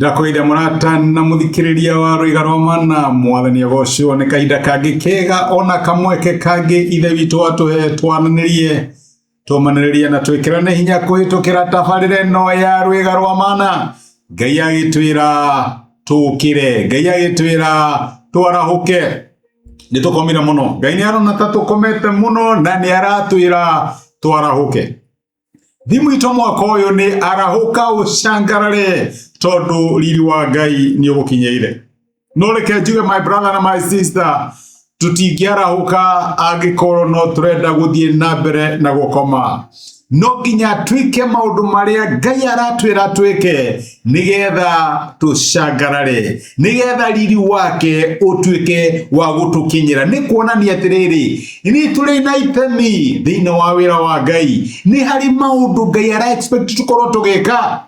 Ndakoida murata na muthikiriria wa Rwiga rwa Mana mwathani agocwo ni kahinda kangi kega ona kamweke kangi ithe witu atuhe twananirie tumaniririe na twikirane hinya kuhitukira tabarire no ya Rwiga rwa Mana. Ngai agitwira tukire, Ngai agitwira twarahuke. Nitukomira muno, Ngai ni arona ta tukomete muno na ni aratwira twarahuke. Thimu ito mwaka uyu ni arahuka ucangarare tondu riri wa Ngai ni ugukinyeire. No reke njuge my brother na my sister, tutingiarahuka angikorwo no turenda guthie na mbere na gukoma. No nginya twike maundu maria Ngai aratwira twike nigetha tucangarare, nigetha riri wake utwike wa gutukinyira. Ni kuonania atiriri ni turi na itemi thiini wa wira wa Ngai, ni hari maundu Ngai ara expect tukorwo tugika.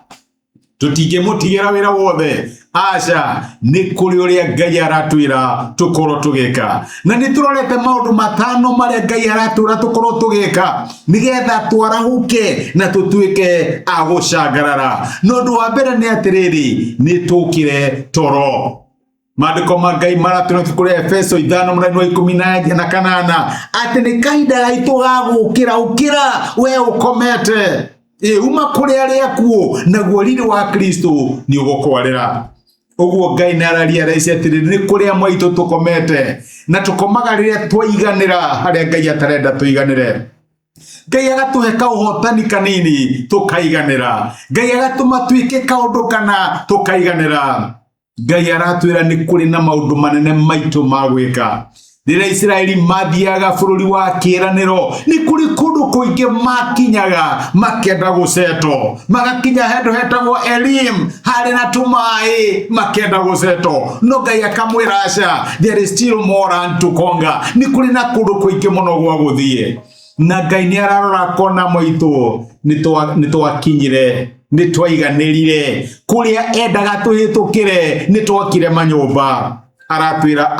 Tutingimutigira wira wothe, aca ni kuri uria Ngai aratwira tukorwo tugika. Na ni turorete maundu matano maria Ngai aratwira tukorwo tugika nigetha twarahuke na tutwike a gucangarara. No ndu wa mbere ni atiriri ni tukire toro. Maandiko ma Ngai maratwira kuri Efeso 5:18 ati ni kahinda gaitu ga gukira ukira we ukomete. Uma kuri aria kuo naguo riri wa Kristo ni ugukwarira. Uguo Ngai nararia raisi atiri ni kuri amaitu tukomete na tukomaga riria twaiganira haria Ngai atarenda tuiganire. Ngai agatuhe kauhotani kanini tukaiganira, Ngai agatuma twike kaundu kana tukaiganira. Ngai aratwira ni kuri na maundu manene maitu magwika. Rĩrĩa Israeli mathiaga bũrũri wa kĩĩranĩro ni kuri kundu kuingi makinyaga makenda guceto, magakinya hendu hetagwo Elim hari na tumai makenda guceto. No Ngai akamwĩra aca, there is still more to conquer. Ni kuri na kundu kuingi muno gwa guthie, na Ngai ni ararora kona maitu ni twakinyire, ni twaiganĩrire kuria endaga tuhitukire, ni twakire manyumba. Aratwira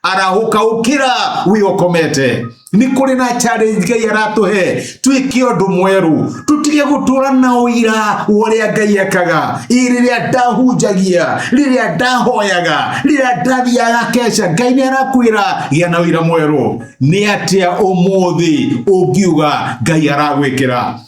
arahuka ukira wiyokomete. Ni kuri na challenge Ngai aratuhe twike undu mweru, tutige gutura na uira uria Ngai ekaga. Iriria ndahunjagia, riria ndahoyaga, riria ndathiaga kesha, Ngai ni arakwira gia na uira mweru. Ni atia umuthi ungiuga Ngai aragwikira.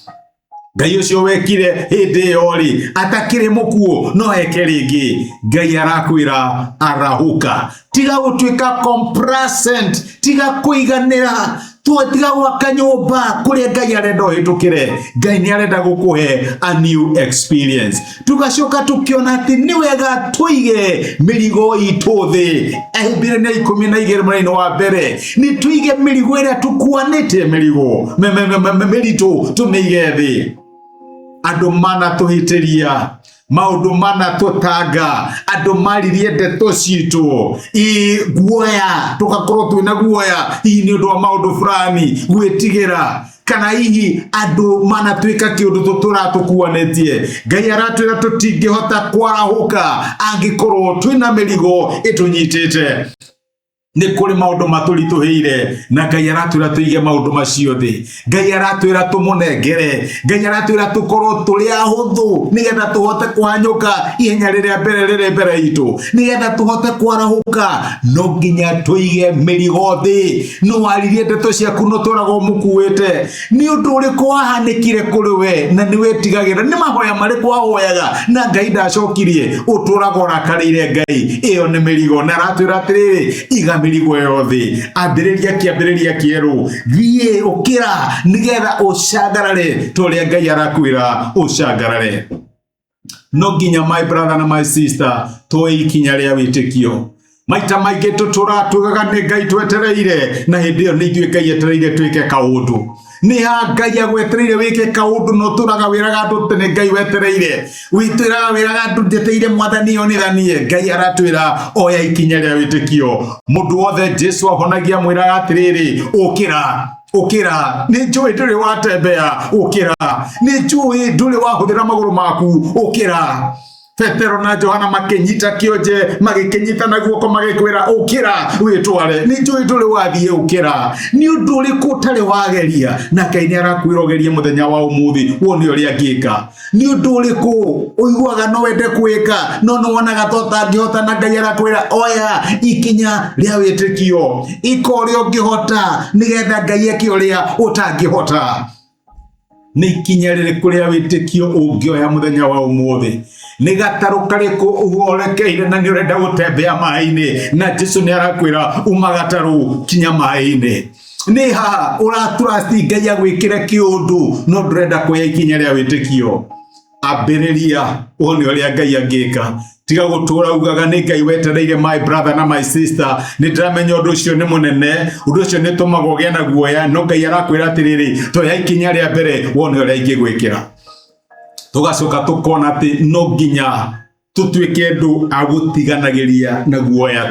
Ngai ucio wekire hindi yori atakire mukuo no eke ringi. Ngai arakwira arahuka. Tiga gutwika complacent, tiga kuiganira, tiga gwaka nyumba kuria Ngai arenda uhitukire. Ngai ni arenda gukuhe a new experience. Tugacoka tukiona ati ni wega tuige mirigo itu thi. Ahibirania 12 wa mbere ni tuige mirigo iria tukuanite mirigo miritu tumeige thi. Andu mana tuhitiria, maundu mana tutanga, andu maririe ndeto citu guoya, tugakorwo twina guoya ni undu wa maundu fulani gwitigira, kana hihi andu mana twika kiundu tutura tukuanetie. Ngai aratwira tutingihota kwarahuka angikorwo twina mirigo itunyitite. Ni kuri maundu maturituhire na Ngai aratwira tuige maundu macio thi. Ngai aratwira tumunengere, Ngai aratwira tukorwo turi ahuthu nigetha tuhote kwanyuka ihenya riria mbere itu, nigetha tuhote kwarahuka. No nginya tuige mirigo thi. No waririe ndeto ciaku no turago mukuite, ni undu uriku wahanikire kuri we na ni wetigagira, ni mahoya mariku wahoyaga na Ngai ndacokirie, uturago rakarire Ngai. Iyo ni mirigo na aratwira atiriri iga mirigo yothi. Ambiriria kieru thie ukira nigetha ucangarare toria Ngai arakwira ucangarare. No nginya my brother na my sister ikinya ria witikio. Maita maingi tutugaga ni Ngai twetereire, na hindi iyo ni ithuĩ Ngai etereire twike kaundu. Ni ha Ngai agwetereire wike kaundu no turaga wiraga andu tene Ngai wetereire, witwiraga wiraga andu ndeteire mwathani onithanie. Ngai aratwira oya ikinya ria witikio. Mundu wothe Jesu ahonagia mwiraga atiriri ukira, ni njui nduri watembea ukira, ni njui nduri wahuthira maguru maku ukira. Petero na Johana makenyita kionje magikinyita na guoko magikwira ukira witware ni njui nduri wathie ukira ni undu uriku utari wageria na Ngai ni arakwirogeria muthenya wa umuthi wone uria ngika ni undu uriku uiguaga no wende kwika no wonaga tota ngihota na Ngai arakwira oya ikinya ria witikio iko ria ngihota nigetha Ngai eke uria utangihota ni ikinya ririku ria witikio ungioya muthenya wa umuthi ni gataru kariku uhorekeire na ni urenda gutembea mai-ini na Jesu ni arakwira uma gataru kinya mai-ini ni ha uratrust Ngai agwikire kiundu no ndurenda kuya ikinya ria witikio ambiriria wone uria Ngai angika tiga gutura ugaga ni Ngai wetereire my brother na my sister ni ndamenya undu ucio ni munene undu ucio ni tumago gena guoya no Ngai arakwira atiriri toya ikinya ria mbere wone uria ingigwikira tugacoka tukona ati no nginya tutwike ndu agutiganagiria na guoya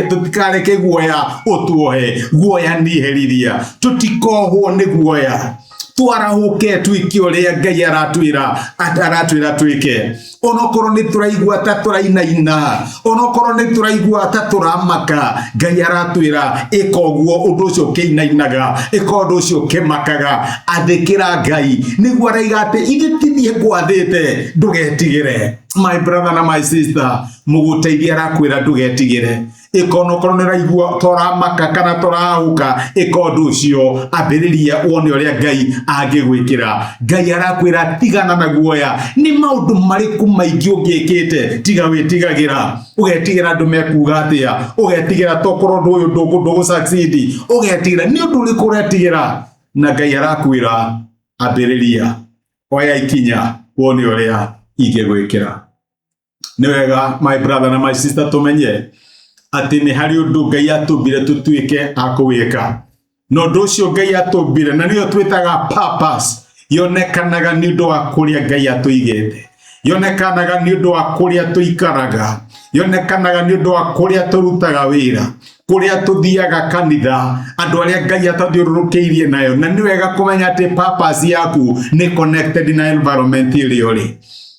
tutikareke guoya utuohe guoya ni herithia tutikohwo ni guoya twarahuke twike uria Ngai aratwira twike onokorwo ni turaigua ta turainaina onokorwo ni turaigua ta turamaka Ngai aratwira ikoguo undu ucio kiinainaga ikondo ucio kimakaga athikira Ngai niguo araiga ati ithitithie ngwathite ndugetigire my brother na my sister muguteithia arakwira ndugetigire ikonokorwo ni raigua toramaka kana torahuka ikondo ucio ambiriria wone uria Ngai angigwikira Ngai arakwira tigana na guoya ni maundu mariku maingi ungikite tiga witigagira ugetigira andu mekuga atia ugetigira tokorwo ndu uyu ndugu succeed ugetigira ni undu uriku uretigira na Ngai arakwira ambiriria oya ikinya wone uria ingigwikira ni wega my brother na my sister tumenye ati ni hari undu Ngai atumbire tutwike akuwika no ndu ucio Ngai atumbire na niyo twitaga purpose yonekanaga ni undu wa kuria Ngai atuigite yonekanaga ni undu wa kuria tuikaraga yonekanaga ni undu wa kuria turutaga wira kuria tuthiaga kanitha andu aria Ngai atathiururukiirie nayo na ni wega kumenya ati purpose yaku ni connected na environment iria uri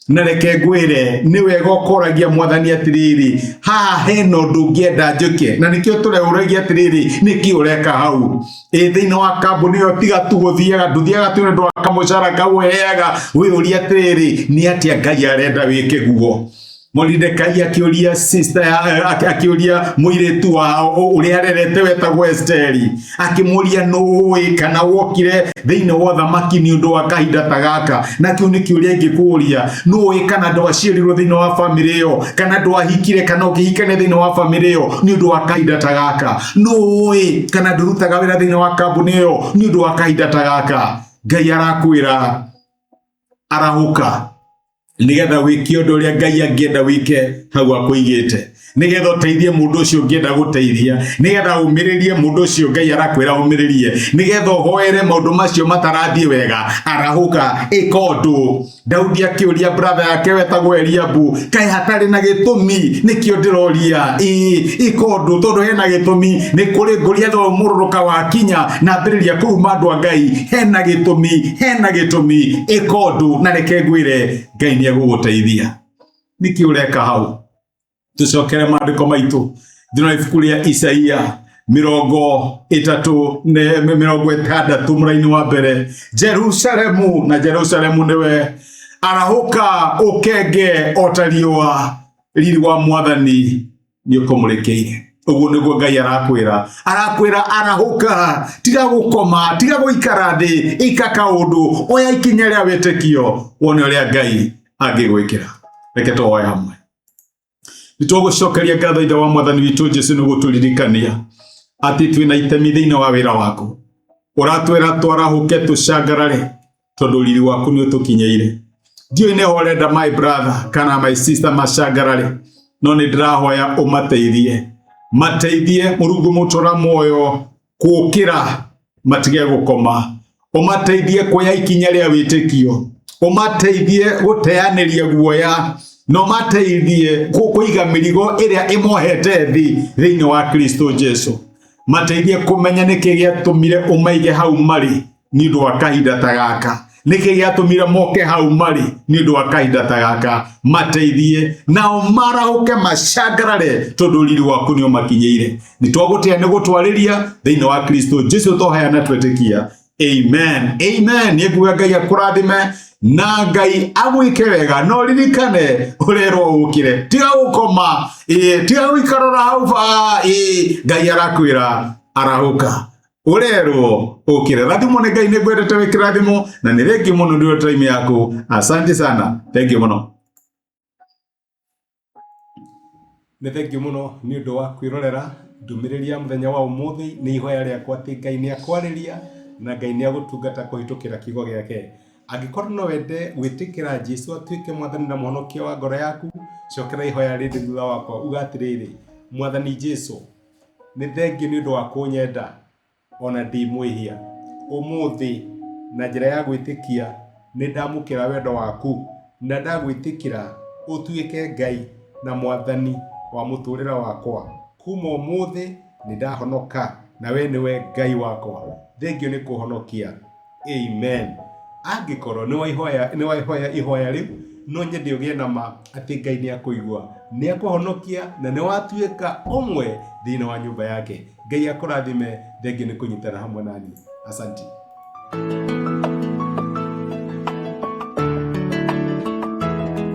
na reke ngwire ni wega ukoragia mwathani atiriri haha heno ndu ngienda njuke na nikio tureuragia atiriri niki ureka hau thiini wa kambuni yo tiga tu guthiaga nduthiaga tu ndu akamucara kauheaga wi uria atiriri ni atia Ngai arenda wike guo Mordekai akiuria sister akiuria muiretu wao uria arerete wetagwo Esteri akimuria no kana wokire thiini wa thamaki ni undu wa kahinda tagaka na kiu ni kiuria ingikuria no kana ndo acirirwo thiini wa family yo kana ndo ahikire kana ukihikane thiini wa family yo ni undu wa kahinda tagaka no kana ndurutaga wira thiini wa kambuni yo ni undu wa kahinda tagaka Ngai arakwira arahuka nigetha wiki undu uria Ngai angienda wike hau akuigite nigetha uteithie mundu ucio ungienda guteithia nigetha umiririe mundu ucio Ngai arakwira umiririe nigetha uhoere maundu macio matarathie wega arahuka ikondu Daudi akiuria brother yake wetagwo Eliabu kai hatari na gitumi nikio ndiroria ikondu tondu hena gitumi ni kuri nguria tho mururuka wa kinya na mbiriria kuruma andu a Ngai hena gitumi ikondu na reke ngwire Ngai ni aguguteithia niki ureka hau tucokere maandiko maitu thina ibuku ria Isaia 30 muraini wa mbere Jerusalemu niwe arahuka ukenge otariwa riri wa mwathani ni ukumurekeire uguo niguo Ngai arakwira arahuka tiga gukoma tiga guikara thi ikaka undu oya ikinya ria witikio wone uria Ngai angigwikira reke tuoye hamwe nitugucokeria ngatho ithe wa mwathani witu Jesu ni guturirikania ati twina itemi thiini wa wira waku uratwira twarahuke tucangarare tondu riri waku ni utukinyeire ndio ine horenda my brother kana my sister macangarare no ni ndirahoya umateithie Murungu mutura moyo kukira matige gukoma umateithie kuya ikinya ria witikio umateithie guteaniria guoya no mateithie kuiga mirigo iria imohete thiini wa Kristo Jesu mateithie kumenya niki giatumire umaige hau mari ni ndu wa kahinda tagaka niki giatumire moke hau mari ni undu wa kahinda ta gaka mateithie nao marahuke macangarare tondu riri waku ni umakinyeire. Ni twagutia ni gutwariria thiini wa Kristo Jesu toheana twetikia. Amen. Amen. Niguga Ngai akurathime na Ngai agwike wega. No ririkane urerwo ukire, tiga gukoma, tiga wikarora hau Ngai arakwira arahuka. Urerwo ukire. Rathimo ni Ngai nigwendete wikirathimo na ni thengi muno ndio time yaku. Asante sana. Thank you muno. Ni thengi muno ni undu wa kwirorera ndumiriria muthenya wa umuthi. Ni ihoya riakwa ati Ngai ni akwariria na Ngai ni agutungata kuhitukira kiugo giake. Angikorwo no wende gwitikira Jesu atuike mwathani na muhonokia wa ngoro yaku, cokera ihoya rindi thutha wakwa uga atiriri: Mwathani Jesu, ni thengi ni undu wa kunyenda ona ndi mwihia. Umuthi na njira ya gwitikia ni ndamukira wendo waku na ndagwitikira utuike Ngai na mwathani wa muturira wakwa. Kuma umuthi ni ndahonoka na we niwe Ngai wakwa. Thengio ni kuhonokia. Amen. Angikorwo ni waihoya ihoya riu, no nyende ugie na ma ati Ngai ni akuigua, ni akuhonokia na ni watuika umwe thiini wa nyumba yake. Ngai akurathime. Thengio ni kunyitana hamwe nani. Asante.